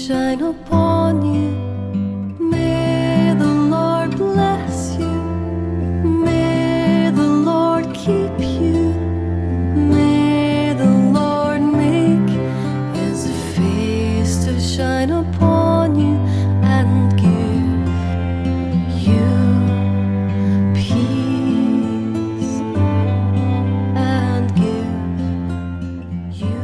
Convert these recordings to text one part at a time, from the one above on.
shine upon you. May the Lord bless you. May the Lord keep you. May the Lord make his face to shine upon you and give you peace and give you.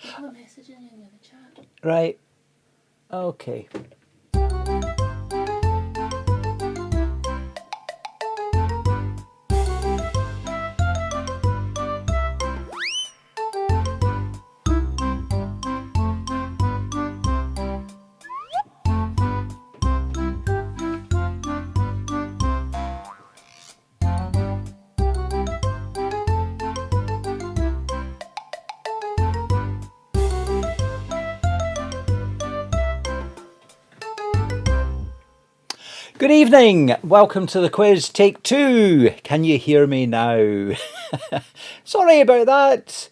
I'll put a message in the other chat. Right. Okay. Good evening. Welcome to the quiz, take 2. Can you hear me now? Sorry about that.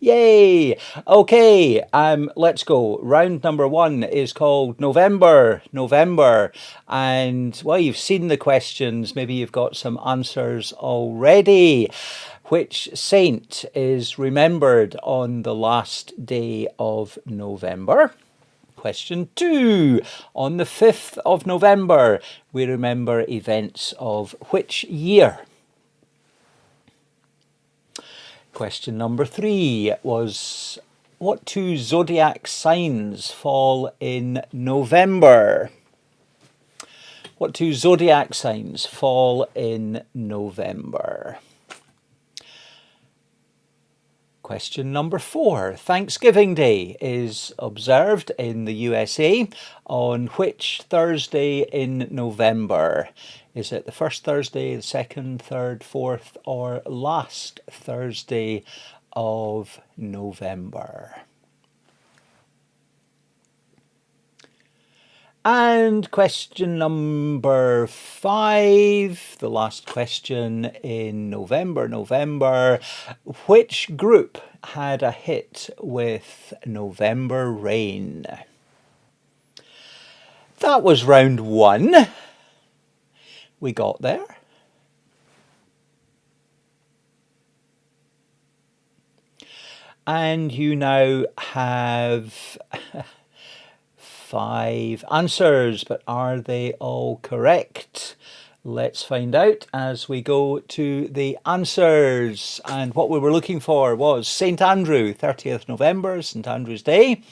Yay. Okay, let's go. Round number 1 is called November. And, well, you've seen the questions. Maybe you've got some answers already. Which saint is remembered on the last day of November? Question 2. On the 5th of November, we remember events of which year? Question number 3 was, what 2 zodiac signs fall in November? What 2 zodiac signs fall in November? Question number 4. Thanksgiving Day is observed in the USA on which Thursday in November? Is it the first Thursday, the second, third, fourth, or last Thursday of November? And question number 5, the last question in November. Which group had a hit with November Rain? That was round 1. We got there. And you now have 5 answers, but are they all correct? Let's find out as we go to the answers. And what we were looking for was St Andrew, 30th November, St Andrew's Day.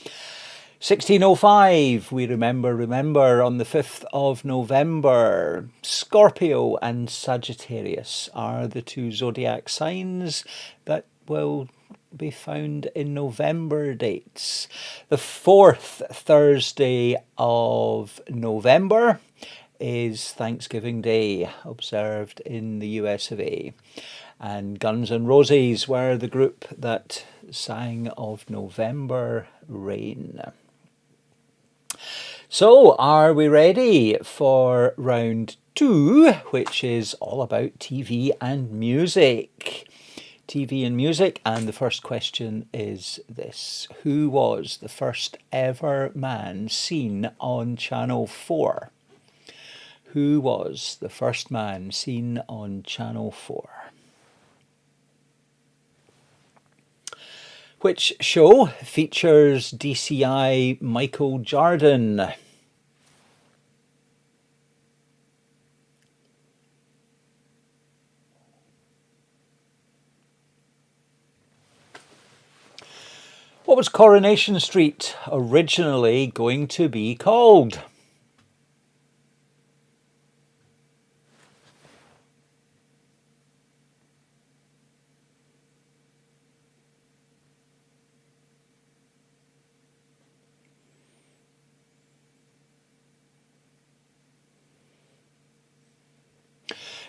1605, we remember on the 5th of November. Scorpio and Sagittarius are the 2 zodiac signs that will be found in November dates. The 4th Thursday of November is Thanksgiving Day, observed in the US of A. And Guns N' Roses were the group that sang of November Rain. So, are we ready for round 2, which is all about TV and music? TV and music, and the first question is this. Who was the first ever man seen on Channel 4? Who was the first man seen on Channel 4? Which show features DCI Michael Jordan? What was Coronation Street originally going to be called?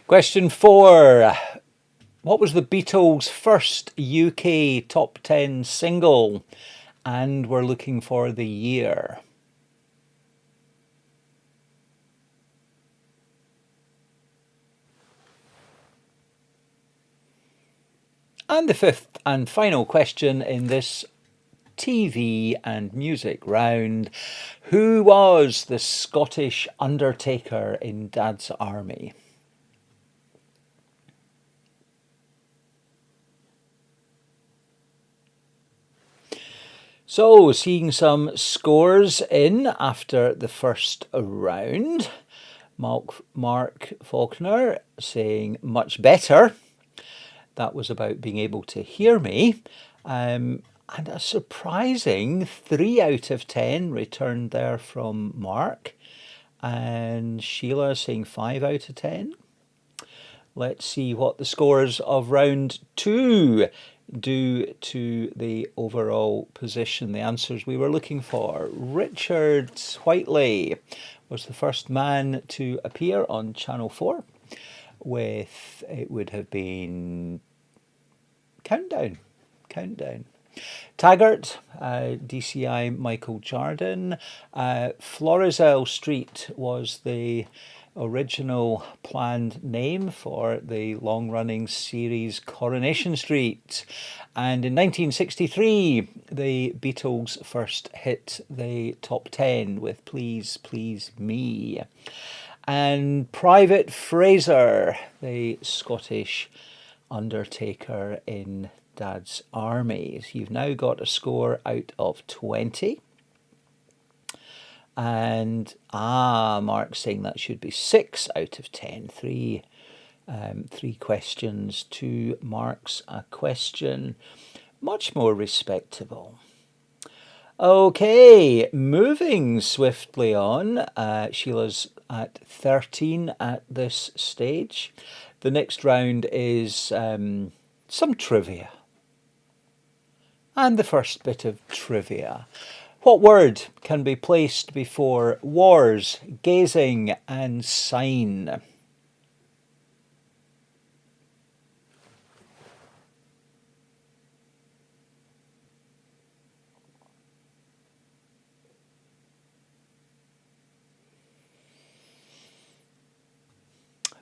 Question 4. What was the Beatles' first UK top 10 single? And we're looking for the year. And the 5th and final question in this TV and music round. Who was the Scottish Undertaker in Dad's Army? So, seeing some scores in after the first round. Mark Faulkner saying much better. That was about being able to hear me. And a surprising 3 out of 10 returned there from Mark. And Sheila saying 5 out of 10. Let's see what the scores of round 2 do to the overall position, the answers we were looking for. Richard Whiteley was the first man to appear on Channel 4 with, it would have been Countdown. Taggart, DCI Michael Jardine. Florizel Street was the original planned name for the long-running series Coronation Street. And in 1963, the Beatles first hit the top 10 with Please, Please Me. And Private Fraser, the Scottish undertaker in Dad's Army. So you've now got a score out of 20. And Mark's saying that should be 6 out of 10. Three questions, 2 marks a question. Much more respectable. Okay, moving swiftly on. Sheila's at 13 at this stage. The next round is some trivia. And the first bit of trivia. What word can be placed before wars, gazing and sign?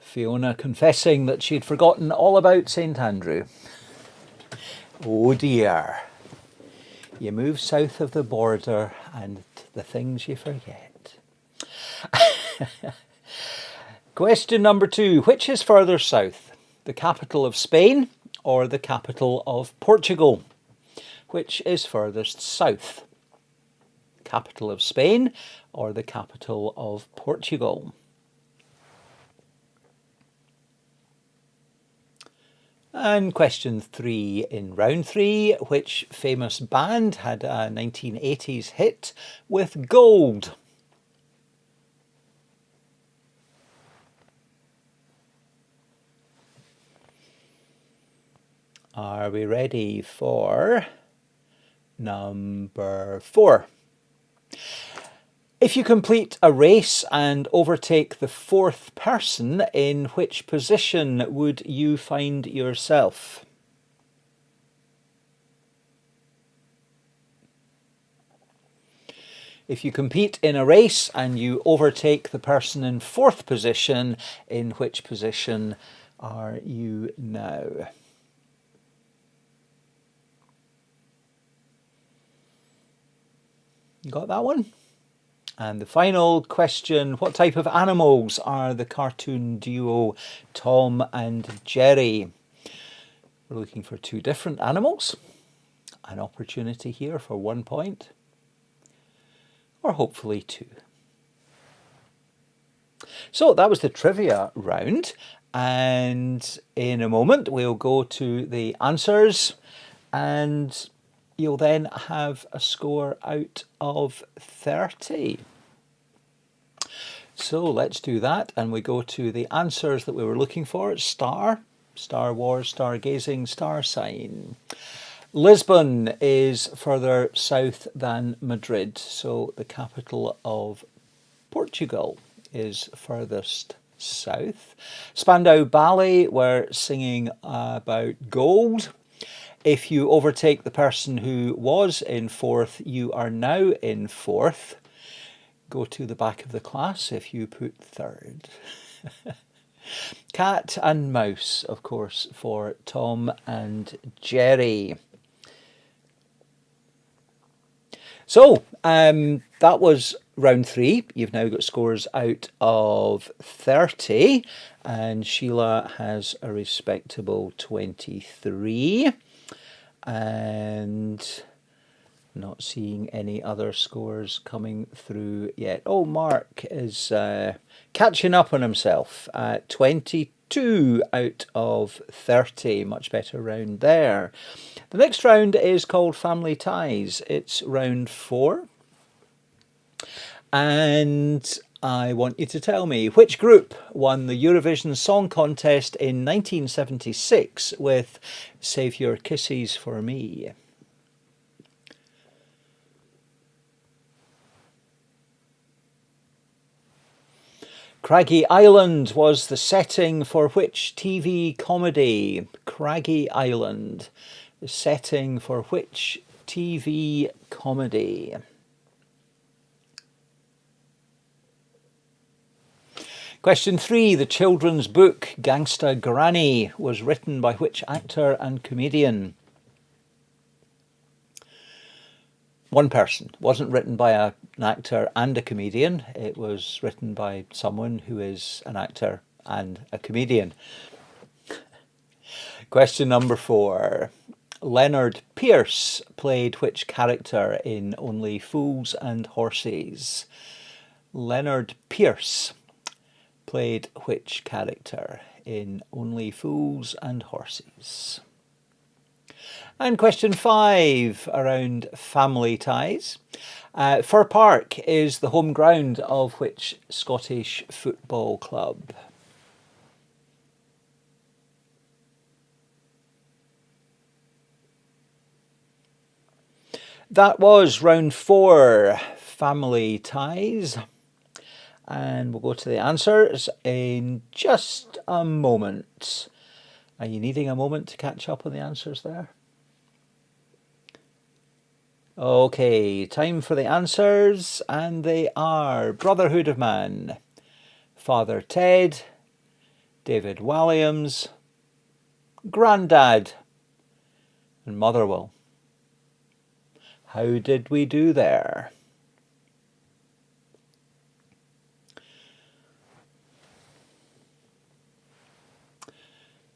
Fiona confessing that she'd forgotten all about St Andrew. Oh dear. You move south of the border and the things you forget. Question number 2. Which is further south? The capital of Spain or the capital of Portugal? Which is furthest south? Capital of Spain or the capital of Portugal? And question 3 in round 3, which famous band had a 1980s hit with Gold? Are we ready for number 4? If you complete a race and overtake the 4th person, in which position would you find yourself? If you compete in a race and you overtake the person in 4th position, in which position are you now? You got that one? And the final question, what type of animals are the cartoon duo Tom and Jerry? We're looking for 2 different animals. An opportunity here for 1 point, or hopefully 2. So that was the trivia round. And in a moment, we'll go to the answers, and you'll then have a score out of 30. So let's do that, and we go to the answers that we were looking for. Star, Star Wars, stargazing, star sign. Lisbon is further south than Madrid, so the capital of Portugal is furthest south. Spandau Ballet were singing about gold. If you overtake the person who was in 4th, you are now in 4th. Go to the back of the class if you put 3rd. Cat and mouse, of course, for Tom and Jerry. So, that was round 3. You've now got scores out of 30, and Sheila has a respectable 23. And not seeing any other scores coming through yet. Oh, Mark is catching up on himself at 22 2 out of 30. Much better round there. The next round is called Family Ties. It's round 4. And I want you to tell me which group won the Eurovision Song Contest in 1976 with Save Your Kisses for Me. Craggy Island was the setting for which TV comedy? Craggy Island, the setting for which TV comedy? Question 3. The children's book Gangsta Granny was written by which actor and comedian? One person. It wasn't written by an actor and a comedian. It was written by someone who is an actor and a comedian. Question number 4. Leonard Pierce played which character in Only Fools and Horses? Leonard Pierce played which character in Only Fools and Horses? And question 5, around family ties. Fir Park is the home ground of which Scottish football club? That was round 4, family ties. And we'll go to the answers in just a moment. Are you needing a moment to catch up on the answers there? Okay, time for the answers, and they are Brotherhood of Man, Father Ted, David Walliams, Grandad, and Motherwell. How did we do there?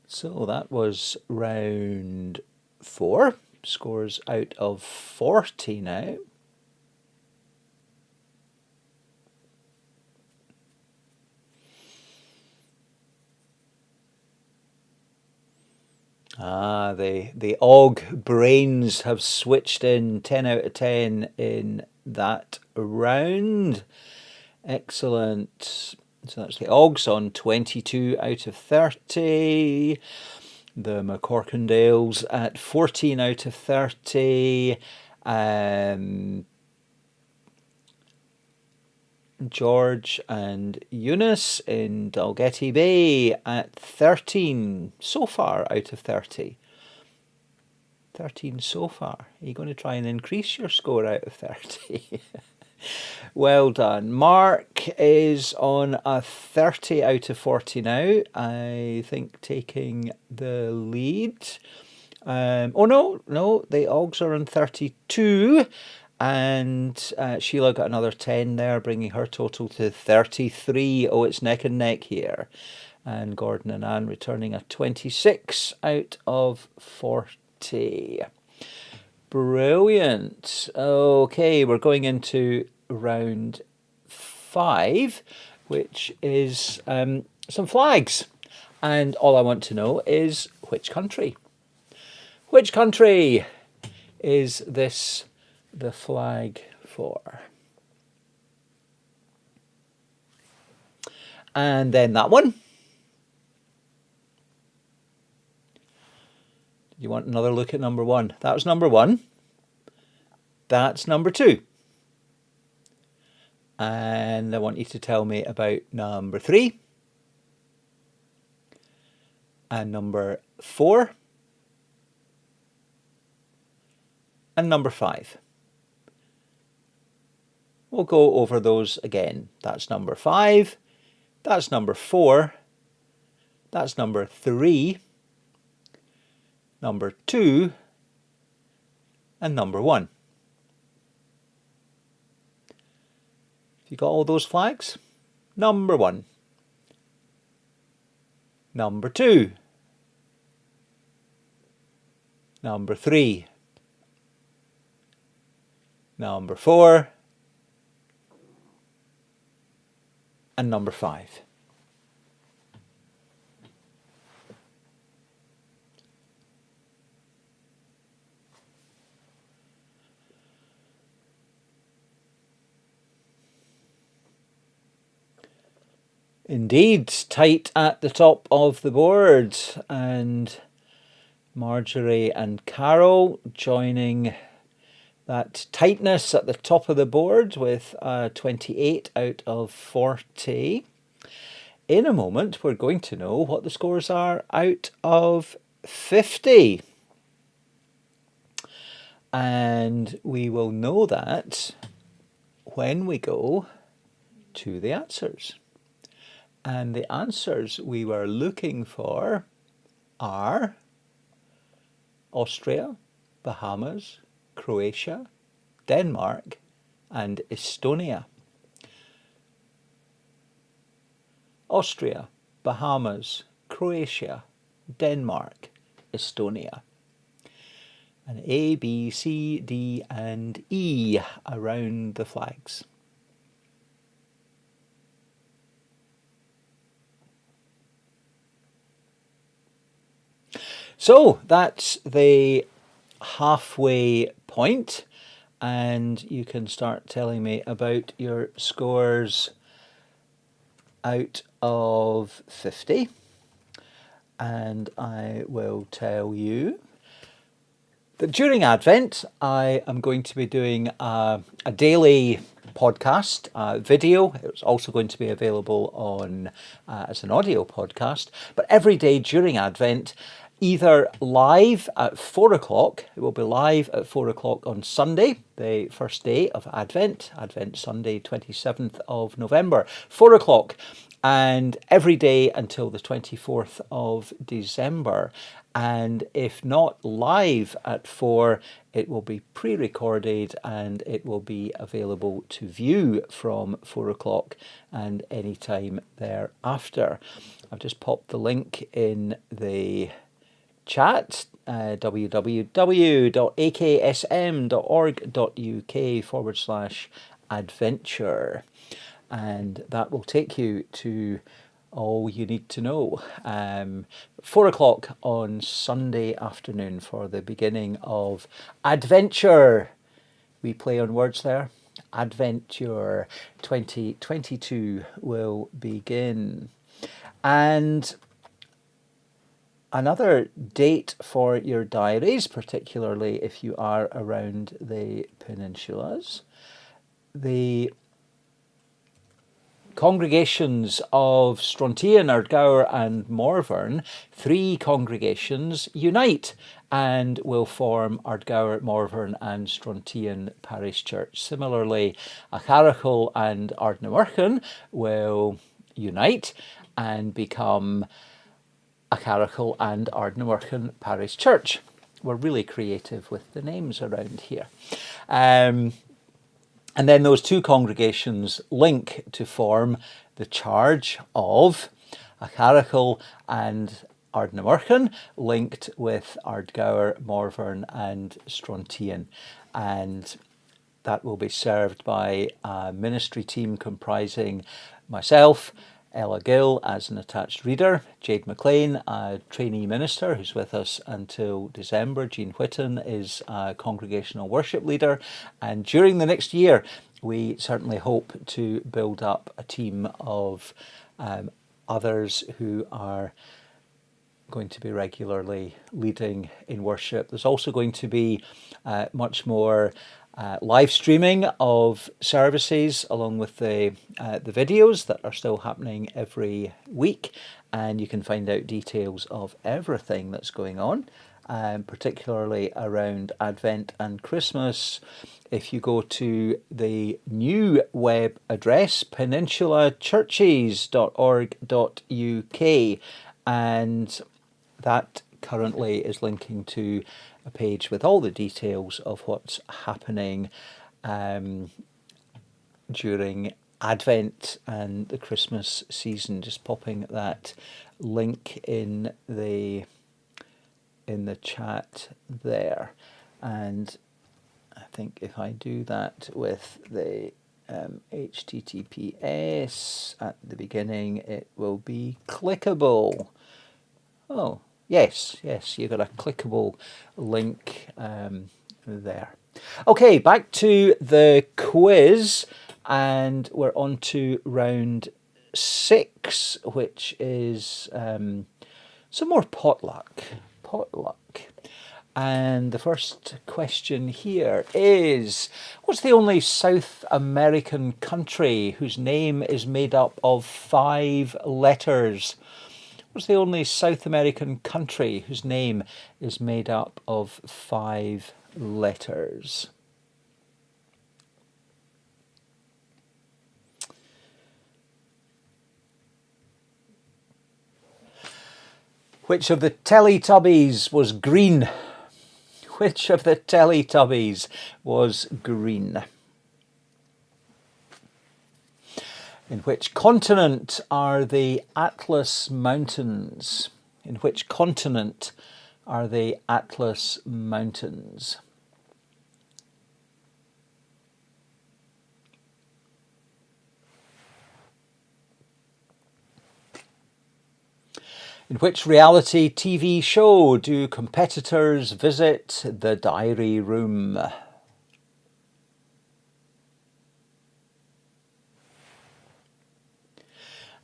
So that was round 4. Scores out of 40 now. The OG brains have switched in 10 out of 10 in that round. Excellent. So that's the OGs on 22 out of 30. The McCorkindales at 14 out of 30. George and Eunice in Dalgety Bay at 13 so far out of 30. 13 so far. Are you going to try and increase your score out of 30? Well done. Mark is on a 30 out of 40 now. I think taking the lead. Oh no, the Ogs are on 32. And Sheila got another 10 there, bringing her total to 33. Oh, it's neck and neck here. And Gordon and Anne returning a 26 out of 40. Brilliant. Okay, we're going into round 5, which is some flags. And all I want to know is which country? Which country is this the flag for? And then that one. You want another look at number 1? That was number 1. That's number 2. And I want you to tell me about number 3. And number 4. And number 5. We'll go over those again. That's number 5. That's number 4. That's number 3. Number 2, and number 1. You got all those flags? Number 1. Number 2. Number 3. Number 4. And number 5. Indeed, tight at the top of the board, and Marjorie and Carol joining that tightness at the top of the board with 28 out of 40. In a moment, we're going to know what the scores are out of 50. And we will know that when we go to the answers. And the answers we were looking for are Austria, Bahamas, Croatia, Denmark, and Estonia. Austria, Bahamas, Croatia, Denmark, Estonia. And A, B, C, D, and E around the flags. So that's the halfway point, and you can start telling me about your scores out of 50, and I will tell you that during Advent I am going to be doing a daily podcast video. It's also going to be available on as an audio podcast, but every day during Advent, either live at 4 o'clock, it will be live at 4 o'clock on Sunday, the first day of Advent, Advent Sunday, 27th of November, 4 o'clock, and every day until the 24th of December. And if not live at 4, it will be pre-recorded and it will be available to view from 4 o'clock and any time thereafter. I've just popped the link in the chat, www.aksm.org.uk/adventure, and that will take you to all you need to know. 4 o'clock on Sunday afternoon for the beginning of Adventure. We play on words there. Adventure 2022 will begin. And another date for your diaries, particularly if you are around the peninsulas, the congregations of Strontian, Ardgour and Morvern, 3 congregations unite and will form Ardgour, Morvern and Strontian Parish Church. Similarly, Kingairloch and Ardgour will unite and become Kingairloch and Ardgour Parish Church. We're really creative with the names around here. And then those 2 congregations link to form the charge of Kingairloch and Ardgour, linked with Ardgour, Morvern and Strontian. And that will be served by a ministry team comprising myself, Ella Gill as an attached reader, Jade McLean, a trainee minister who's with us until December, Jean Whitten is a congregational worship leader, and during the next year we certainly hope to build up a team of others who are going to be regularly leading in worship. There's also going to be much more live streaming of services along with the videos that are still happening every week, and you can find out details of everything that's going on, particularly around Advent and Christmas, if you go to the new web address peninsulachurches.org.uk, and that currently is linking to a page with all the details of what's happening during Advent and the Christmas season. Just popping that link in the chat there. And I think if I do that with the HTTPS at the beginning, it will be clickable. Oh, yes, you got a clickable link there. Okay, back to the quiz, and we're on to round 6, which is some more potluck. And the first question here is, what's the only South American country whose name is made up of 5 letters? What's the only South American country whose name is made up of 5 letters? Which of the Teletubbies was green? Which of the Teletubbies was green? In which continent are the Atlas Mountains? In which continent are the Atlas Mountains? In which reality TV show do competitors visit the diary room?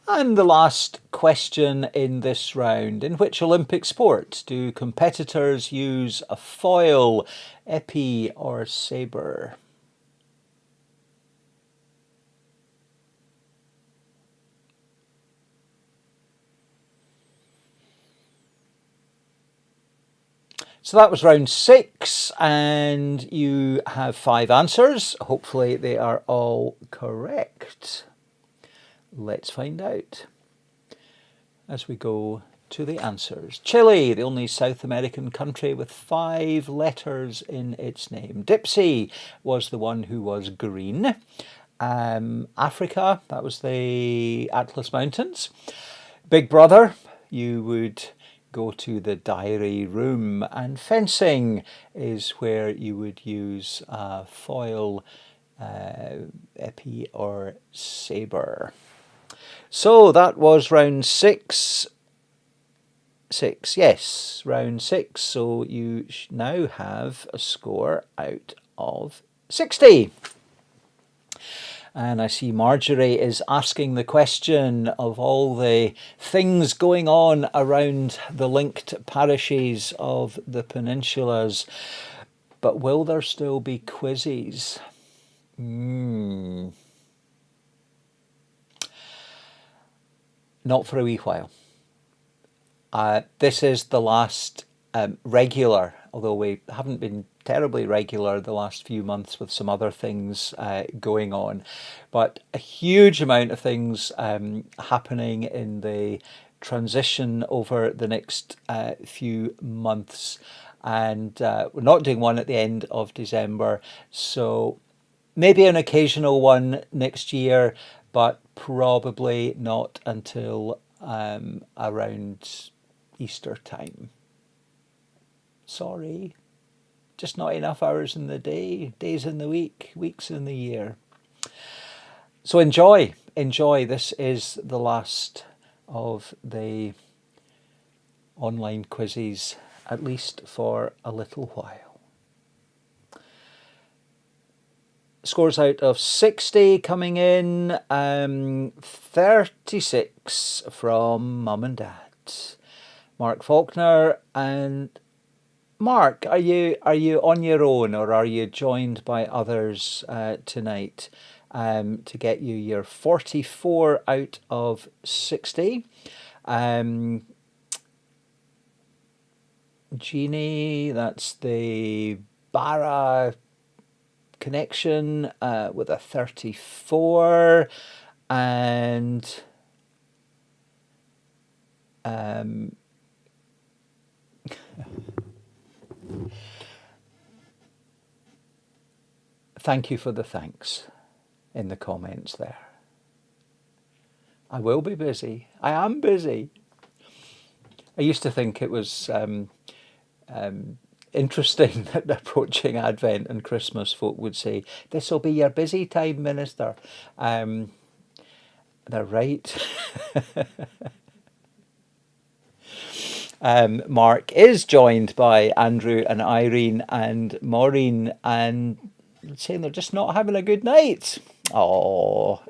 And the last question in this round, in which Olympic sport do competitors use a foil, épée or sabre? So that was round 6, and you have 5 answers. Hopefully they are all correct. Let's find out as we go to the answers. Chile, the only South American country with 5 letters in its name. Dipsy was the one who was green. Africa, that was the Atlas Mountains. Big Brother, you would go to the diary room, and fencing is where you would use a foil, épée or sabre. So that was round 6. Yes, round 6. So you now have a score out of 60. And I see Marjorie is asking the question of all the things going on around the linked parishes of the peninsulas. But will there still be quizzes? Not for a wee while. This is the last regular, although we haven't been terribly regular the last few months with some other things going on, but a huge amount of things happening in the transition over the next few months, and we're not doing one at the end of December, so maybe an occasional one next year, but probably not until around Easter time. Sorry. Just not enough hours in the day, days in the week, weeks in the year. So enjoy. This is the last of the online quizzes, at least for a little while. Scores out of 60 coming in, 36 from Mum and Dad. Mark Faulkner. And Mark, are you on your own, or are you joined by others tonight to get you your 44 out of 60? Jeannie, that's the Barra connection with a 34, and thank you for the thanks in the comments there. I will be busy. I am busy. I used to think it was interesting that approaching Advent and Christmas, folk would say, "This will be your busy time, Minister." They're right. Mark is joined by Andrew and Irene and Maureen, and saying they're just not having a good night. Oh.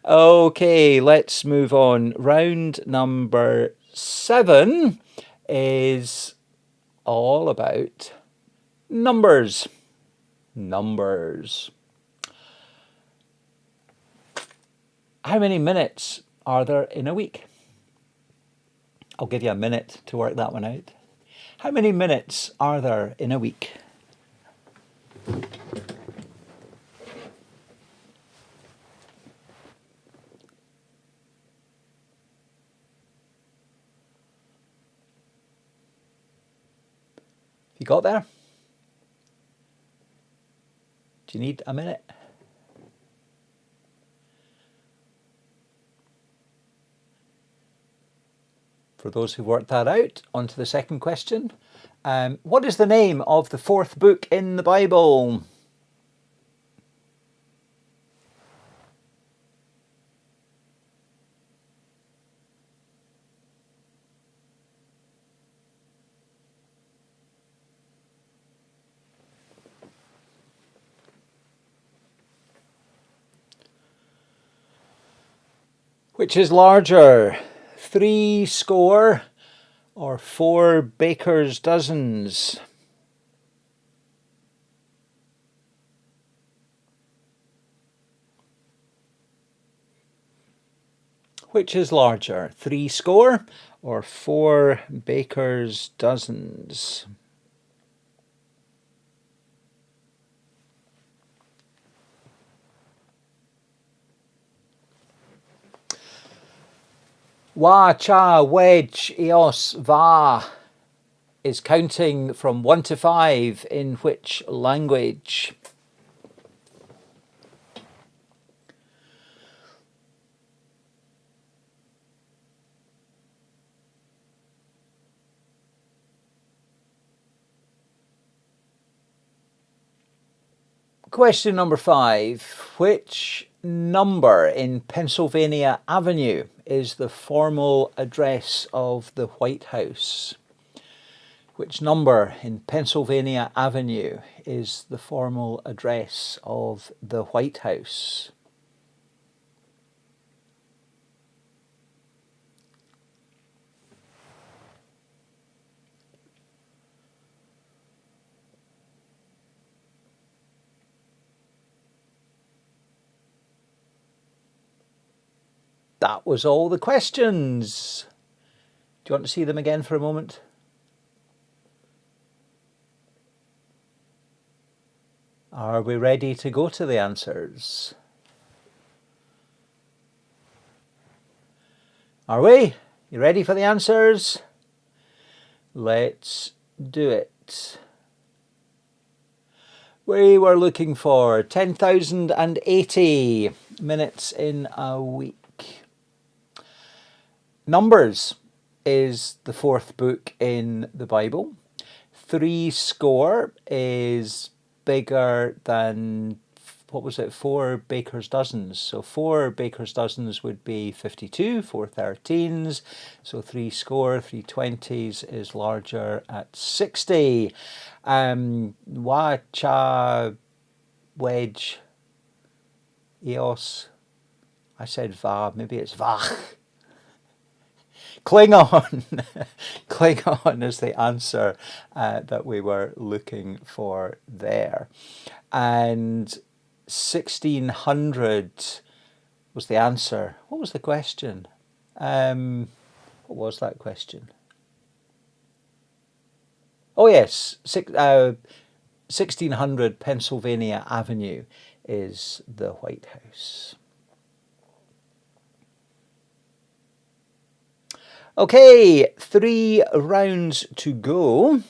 Okay, let's move on. Round number 7 is all about numbers. Numbers. How many minutes are there in a week? I'll give you a minute to work that one out. How many minutes are there in a week? You got there? Do you need a minute? For those who worked that out, on to the second question. What is the name of the 4th book in the Bible? Which is larger, 70 or 4 baker's dozens? Which is larger, 70 or 4 baker's dozens? Wa, cha, wedge, eos, va is counting from 1 to 5 in which language? Question number 5. Which number in Pennsylvania Avenue is the formal address of the White House? Which number in Pennsylvania Avenue is the formal address of the White House? That was all the questions. Do you want to see them again for a moment? Are we ready to go to the answers? Are we? You ready for the answers? Let's do it. We were looking for 10,080 minutes in a week. Numbers is the 4th book in the Bible. 70 is bigger than, what was it, 4 baker's dozens. So 4 baker's dozens would be 52, 4 13s. So 70, 3 20s is larger at 60. Wa, cha, wedge, eos. I said va, maybe it's vach. Klingon. Klingon is the answer that we were looking for there. And 1600 was the answer. What was the question? What was that question? Oh yes, 1600 Pennsylvania Avenue is the White House. Okay, 3 rounds to go.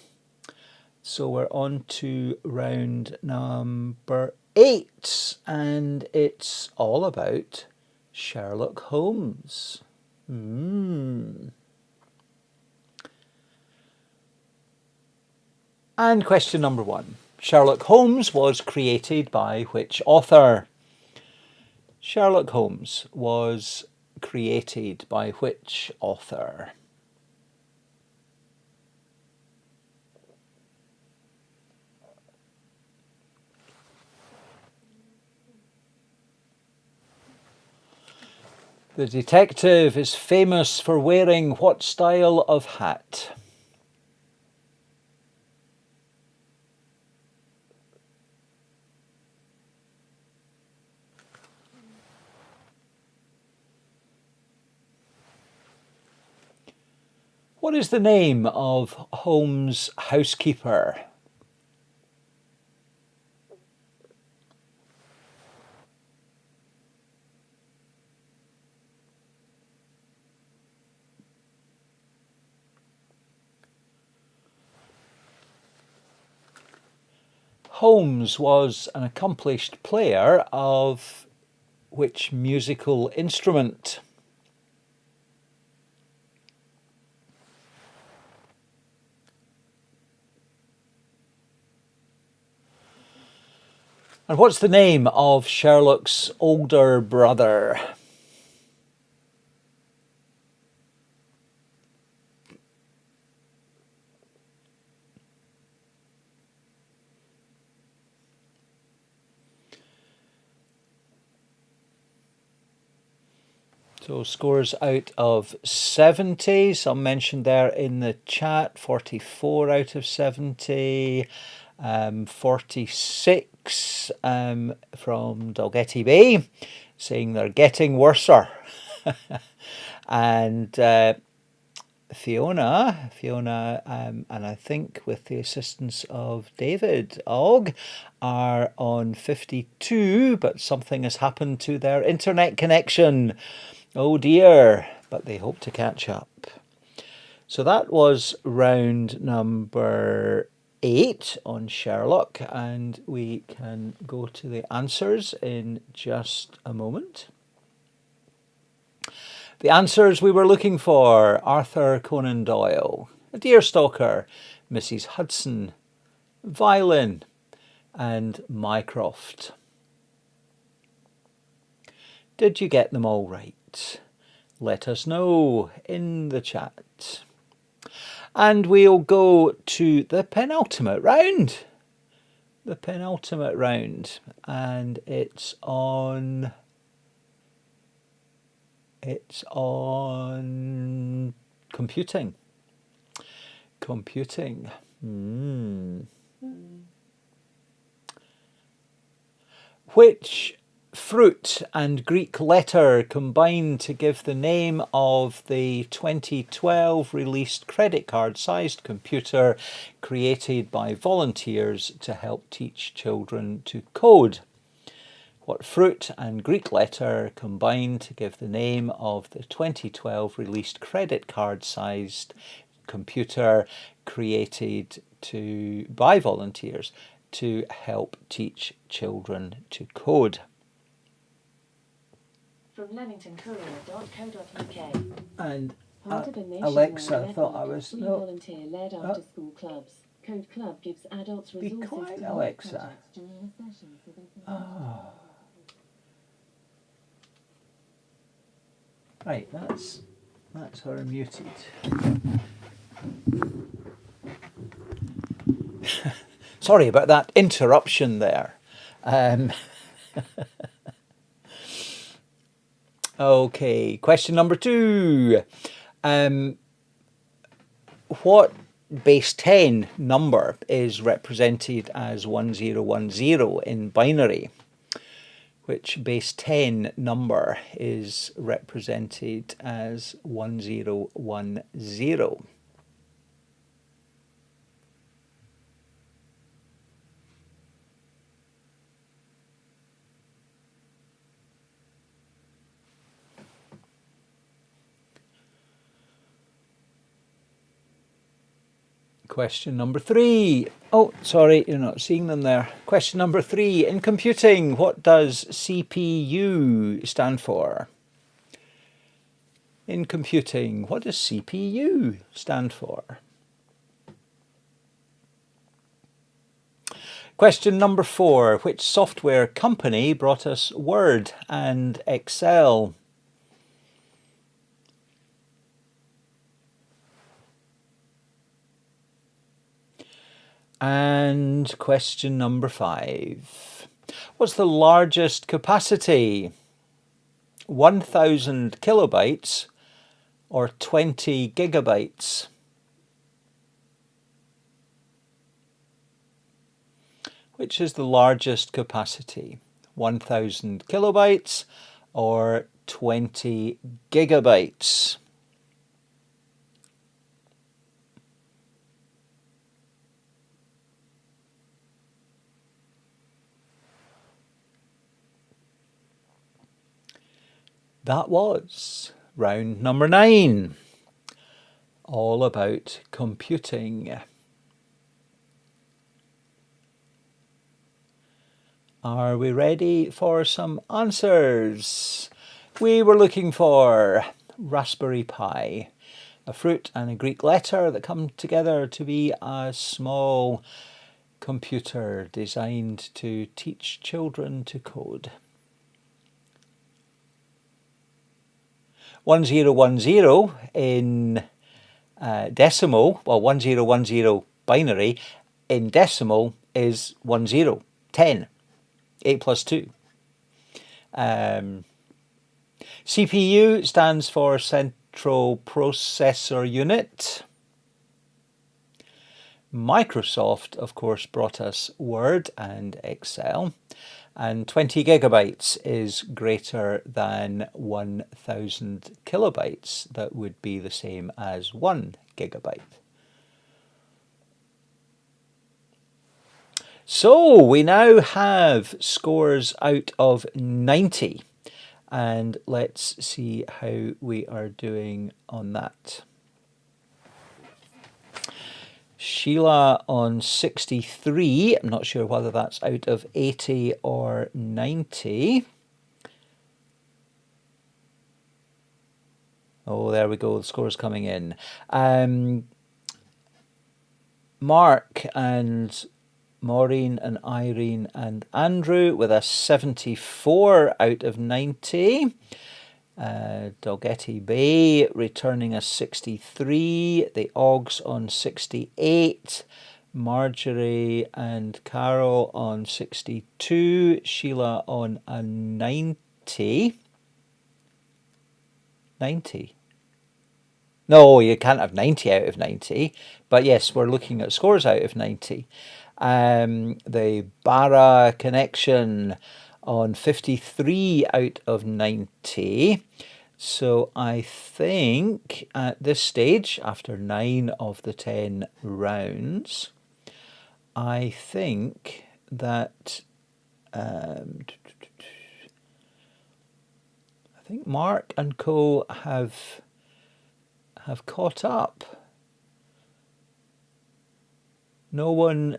So we're on to round number 8, and it's all about Sherlock Holmes. And question number 1. Sherlock Holmes was created by which author? Sherlock Holmes was created by which author? The detective is famous for wearing what style of hat? What is the name of Holmes' housekeeper? Holmes was an accomplished player of which musical instrument? And what's the name of Sherlock's older brother? So scores out of 70. Some mentioned there in the chat, 44 out of 70. 46 from Dalgety Bay, saying they're getting worser. And Fiona, and I think with the assistance of David Ogg, are on 52, but something has happened to their internet connection. Oh dear, but they hope to catch up. So that was round number 8 on Sherlock, and we can go to the answers in just a moment. The answers we were looking for: Arthur Conan Doyle, a deerstalker, Mrs. Hudson, violin, and Mycroft. Did you get them all right? Let us know in the chat. And we'll go to the penultimate round. The penultimate round. And it's on computing. Computing. Which fruit and Greek letter combined to give the name of the 2012 released credit card-sized computer created by volunteers to help teach children to code? What fruit and Greek letter combined to give the name of the 2012 released credit card-sized computer created by volunteers to help teach children to code? From LeamingtonCourier.co.uk. And Part of a Alexa thought I was volunteer-led after-school clubs. Code Club gives adults Be resources quiet, to Alexa. during a session so they can Right, that's her muted. Sorry about that interruption there. Okay, question number 2. What base 10 number is represented as 1010 in binary? Which base 10 number is represented as 1010? Question number 3. Oh, sorry, you're not seeing them there. Question number 3. In computing, what does CPU stand for? In computing, what does CPU stand for? Question number 4. Which software company brought us Word and Excel? And question number 5. What's the largest capacity 1,000 kilobytes or 20 gigabytes? Which is the largest capacity? 1,000 kilobytes or 20 gigabytes? That was round number 9. All about computing. Are we ready for some answers? We were looking for Raspberry Pi, a fruit and a Greek letter that come together to be a small computer designed to teach children to code. 1010 in decimal, well, 1010 binary in decimal is 10, 10, 8 plus 2. CPU stands for Central Processor Unit. Microsoft, of course, brought us Word and Excel. And 20 gigabytes is greater than 1,000 kilobytes. That would be the same as 1 gigabyte. So we now have scores out of 90. And let's see how we are doing on that. Sheila on 63. I'm not sure whether that's out of 80 or 90. Oh, there we go. The score's coming in. Mark and Maureen and Irene and Andrew with a 74 out of 90. Dalgety Bay returning a 63, the Oggs on 68, Marjorie and Carol on 62, Sheila on a 90. 90? No, you can't have 90 out of 90, but yes, we're looking at scores out of 90. The Barra connection on 53 out of 90. So I think at this stage, after 9 of the 10 rounds, I think that I think Mark and Co have caught up. No one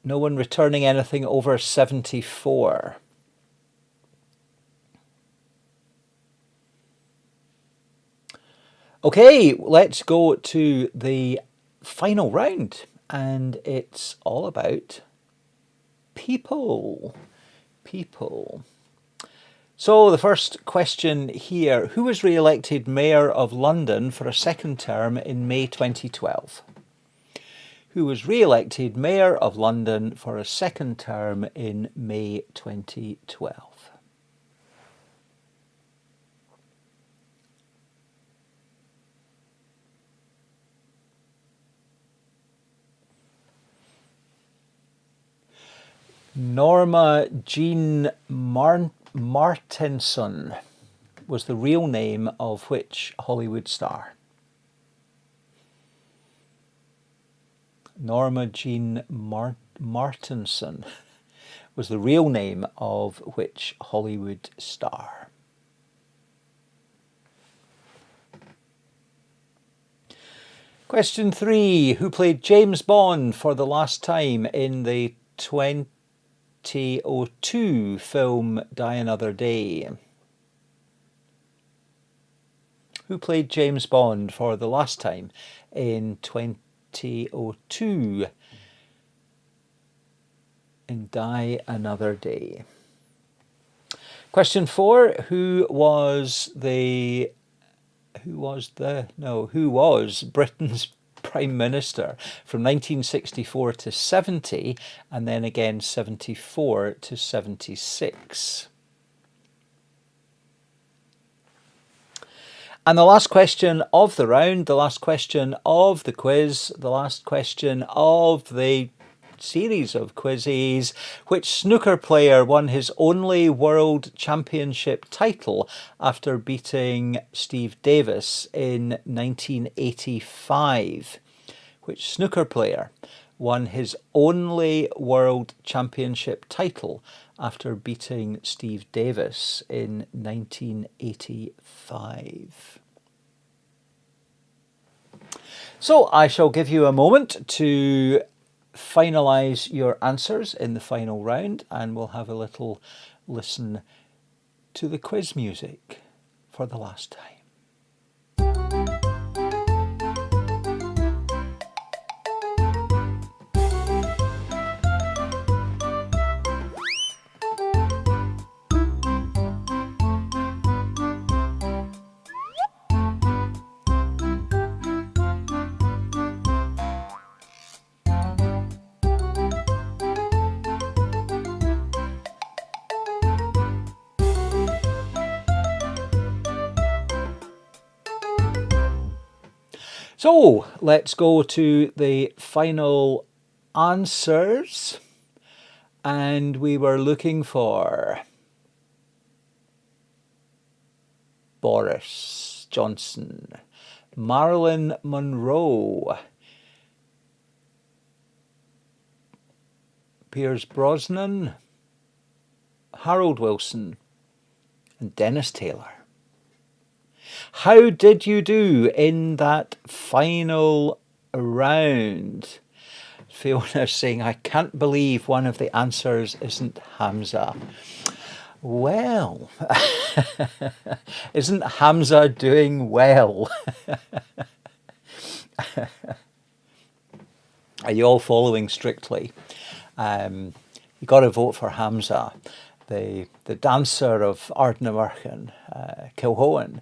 returning anything over 74. Okay, let's go to the final round, and it's all about people. People. So the first question here, who was re-elected Mayor of London for a second term in May 2012? Who was re-elected Mayor of London for a second term in May 2012? Norma Jean Martinson was the real name of which Hollywood star? Norma Jean Martinson was the real name of which Hollywood star? Question 3. Who played James Bond for the last time in the 2002 film Die Another Day? Who played James Bond for the last time in 2002 in Die Another Day? Question 4. Who was Britain's Prime Minister from 1964 to 70 and then again 74 to 76? And the last question of the round, the last question of the quiz, the last question of the series of quizzes: which snooker player won his only World Championship title after beating Steve Davis in 1985? Which snooker player won his only World Championship title after beating Steve Davis in 1985? So I shall give you a moment to finalise your answers in the final round, and we'll have a little listen to the quiz music for the last time. So let's go to the final answers, and we were looking for Boris Johnson, Marilyn Monroe, Pierce Brosnan, Harold Wilson, and Dennis Taylor. How did you do in that final round? Fiona's saying, I can't believe one of the answers isn't Hamza. Well, isn't Hamza doing well? Are you all following strictly? You got to vote for Hamza, the dancer of Ardgour, Kilhoan.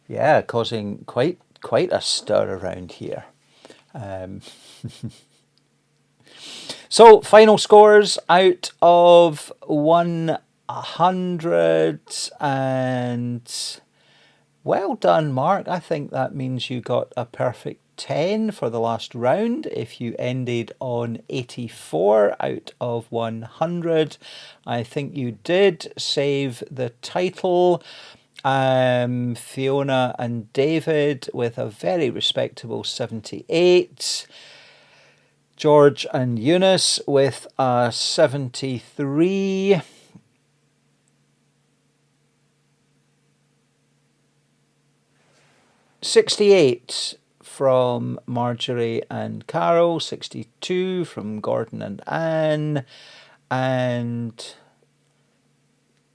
Yeah, causing quite a stir around here. So final scores out of 100, and well done, Mark. I think that means you got a perfect 10 for the last round. If you ended on 84 out of 100, I think you did save the title. Fiona and David with a very respectable 78. George and Eunice with a 73. $68 from Marjorie and Carol, 62 from Gordon and Anne, and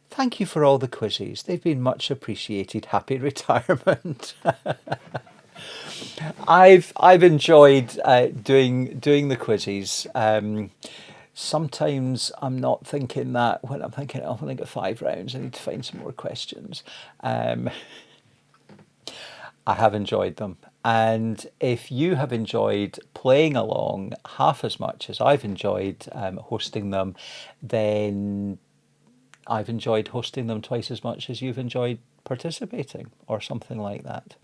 thank you for all the quizzes. They've been much appreciated. Happy retirement. I've enjoyed doing the quizzes. Sometimes I'm not thinking that when I'm thinking, oh, I've only got 5 rounds, I need to find some more questions. I have enjoyed them, and if you have enjoyed playing along half as much as I've enjoyed hosting them, then I've enjoyed hosting them twice as much as you've enjoyed participating, or something like that.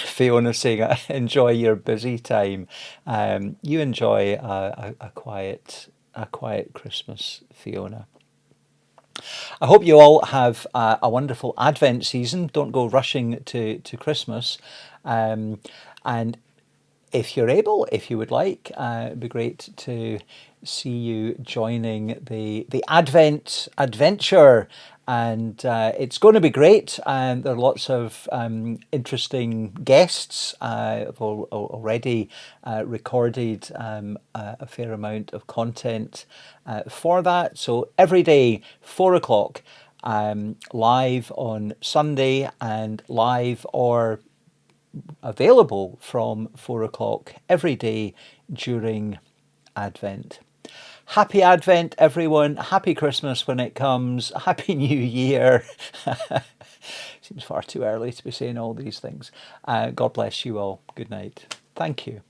Fiona saying, enjoy your busy time. You enjoy a quiet Christmas, Fiona. I hope you all have a wonderful Advent season. Don't go rushing to Christmas. And if you're able, if you would like, it'd be great to see you joining the Advent adventure. And it's going to be great. And there are lots of interesting guests. I've already recorded a fair amount of content for that. So every day, 4 o'clock, live on Sunday, and live or available from 4 o'clock every day during Advent. Happy Advent, everyone. Happy Christmas when it comes. Happy New Year. Seems far too early to be saying all these things. God bless you all. Good night. Thank you.